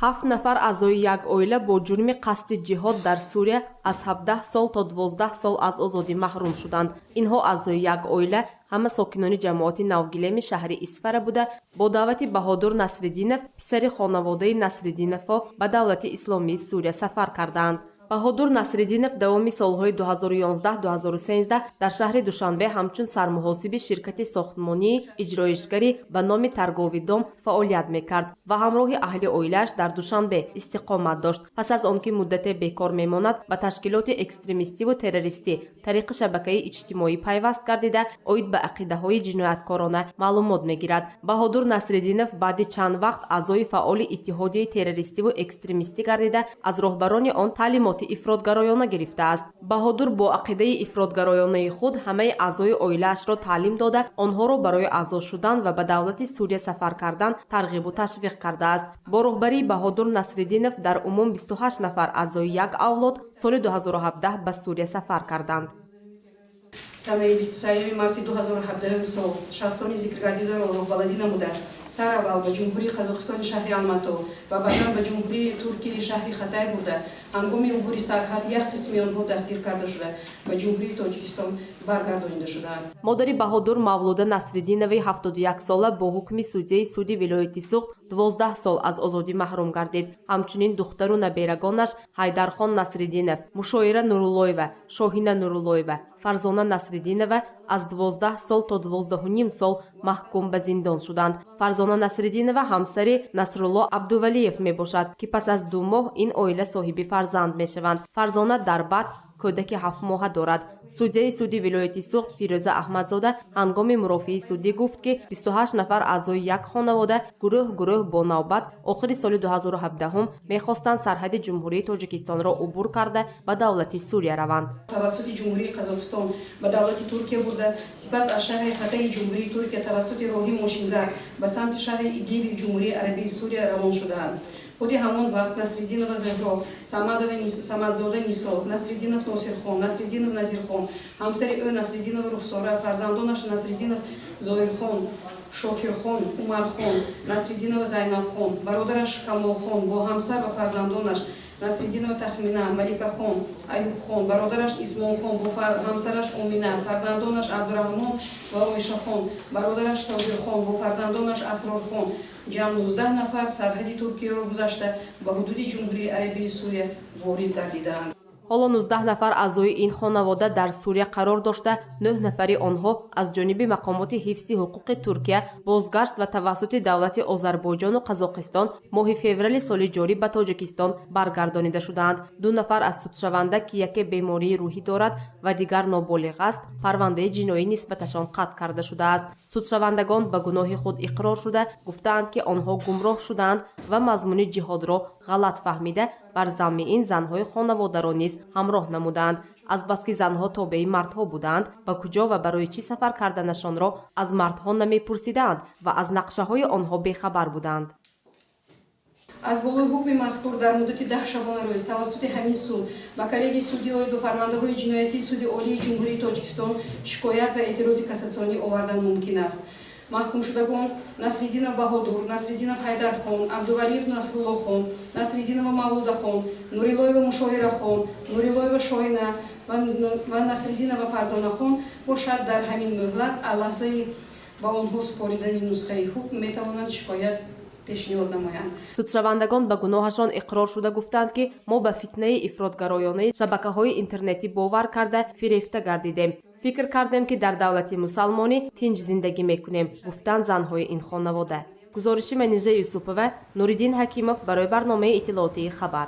7 нафар аъзои як оила бо ҷурми қасди ҷиҳод дар Сурия аз 17 сол то 12 сол аз озодӣ маҳрум шуданд. Инҳо аъзои як оила ҳама сокинони ҷамоати Навгилеми шаҳри Исфара буда бо даъвати Баҳодур Насриддинов писари хонаводаи Насриддиновҳо ба давлати исломии Сурия сафар карданд. Баҳодур Насриддинов давоми солҳои 2011-2013 дар шаҳри Душанбе ҳамчун сармуҳосиби ширкати сохтмонии иҷроишгарӣ ба номи Таргови Дом фаъолият мекард ва ҳамроҳи аҳли оилааш дар Душанбе истиқомат дошт. Пас аз он ки муддате бекор мемонад, ба ташкилоти экстремистиву террористӣ тариқи шабакаи иҷтимоӣ пайваст гардида, оид ба ақидаҳои ҷинояткорона маълумот мегирад. Баҳодур Насриддинов баъди чанд вақт аъзои фаъоли иттиҳодияи террористиву экстремистӣ гардида, аз роҳбарони он таълимоти ифротгароёна гирифтааст. Баҳодур бо ақидаи ифротгароёнаи худ ҳамаи аъзои оилаашро таълим дода, онҳоро барои аъзо шудан ва ба давлати Сурия сафар кардан тарғибу ташвиқ кардааст. Бо роҳбарии Баҳодур Насриддинов дар умум 28 нафар аъзои як авлод соли 2017 ба Сурия сафар карданд. санаи 23 марти 2017 сол шахсони зикргардидаро роҳбаладӣ намуда сар аввал ба ҷумҳурии Қазоқистони шаҳри Алмато ва баъдан ба ҷумҳурии Туркияи шаҳри Хатай бурда, ҳангоми убури сарҳад як қисми онҳо дастгир карда шуда ба ҷумҳурии Тоҷикистон баргардонида шуданд. модари Баҳодур Мавлуда Насриддинови 71 сола бо ҳукми судяи суди вилояти Суғд 12 сол аз озодӣ маҳрум гардид. Ҳамчунин духтару наберагонаш Ҳайдархон Насриддинов, Мушоира Нуруллоева, Шоҳина Нуруллоева, Фарзона Насриддинова аз 12 сол то 12.5 сол маҳкум ба зиндон шуданд. Фарзона Насриддинова ҳамсари Насрулло Абдувалиев мебошад, ки пас аз 2 моҳ ин оила соҳиби фарзанд мешаванд. Фарзона дар батн кӯдаки 7 моҳа дорад. Судяи суди вилояти Суғд Фирӯза Аҳмадзода ҳангоми мурофиаи судӣ гуфт, ки 28 нафар аъзои як хонавода гурӯҳ бо навбат охири соли 2017 мехостанд сарҳади ҷумҳурии Тоҷикистонро убур карда ба давлати Сурия раванд. тавассути ҷумҳурии Қазоқистон ба давлати Туркия бурда, сипас аз шаҳри Хатаи ҷумҳурии Туркия тавассути роҳи мошингар ба самти шаҳри Идливи ҷумҳурии Арабии Сурия равон шуданд. худи ҳамон вақт Насриддинова Зеҳро, Самадзода Нисо, Насриддинов Носирхон, Насриддинов Назирхон, ҳамсари ӯ Насриддинова Рухсора, фарзандонаш Насриддинов Зоирхон, Шокирхон, Умархон, Насриддинова Зайнабхон, бародараш Камолхон бо ҳамсар ва фарзандонаш Насриддинова Тахмина, Маликахон, Аюбхон, бародараш Исмонхон бо ҳамсараш Омина, фарзандонаш Абдураҳмон ва Ойшахон, бародараш Созирхон бо фарзандонаш Асрорхон, ҷамъ 19 нафар сарҳади Туркияро гузашта ба ҳудуди ҷумҳурии Арабии Сурия ворид гардиданд. ҳоло 19 нафар аъзои ин хонавода дар Сурия қарор дошта, 9 нафари онҳо аз ҷониби мақомоти ҳифзи ҳуқуқи Туркия бозгашт ва тавассути давлати Озарбойҷону Қазоқистон моҳи феврали соли ҷорӣ ба Тоҷикистон баргардонида шуданд. 2 нафар аз судшаванда, ки яке бемории рӯҳӣ дорад ва дигар ноболиғ аст, парвандаи ҷиноӣ нисбаташон қатъ карда шудааст. Судшавандагон ба гуноҳи худ иқрор шуда гуфтаанд, ки онҳо гумроҳ шуданд ва мазмуни ҷиҳодро ғалат фаҳмида бар замми ин занҳои хонаводаро низ ҳамроҳ намуданд. азбаски занҳо тобеи мардҳо буданд, ба куҷо ва барои чӣ сафар карданашонро аз мардҳо намепурсиданд ва аз нақшаҳои онҳо бехабар буданд. аз болои ҳукми мазкур дар муддати 10 шабона рӯз тавассути ҳамин суд ба коллегияи судӣ оиду парвандаҳои ҷиноятии суди олии ҷумҳурии Тоҷикистон шикоят ва эътирози кассатсионӣ овардан мумкин аст. маҳкумшудагон Насриддинов Баҳодур, Насриддинов Ҳайдархон, Абдувалиев Насруллохон, Насриддинова Мавлудахон, Нурилоева Мушоирахон, Нурилоева Шоҳина ва Насриддинова Фарзонахон бошад дар ҳамин муҳлат аллаҳзаи ба онҳо супоридани нусхаи ҳукм метавонанд шикоят пешниҳод намоянд. Судшавандагон ба гуноҳашон иқрор шуда гуфтанд, ки мо ба фитнаи ифротгароёнаи шабакаҳои интернетӣ бовар карда фирефта гардидем. фикр кардем, ки дар давлати мусалмонӣ тинҷ зиндагӣ мекунем, гуфтанд занҳои ин хонавода. гузориши Манижа Юсупова, Нуриддин Ҳакимов барои барномаи иттилоотии Хабар.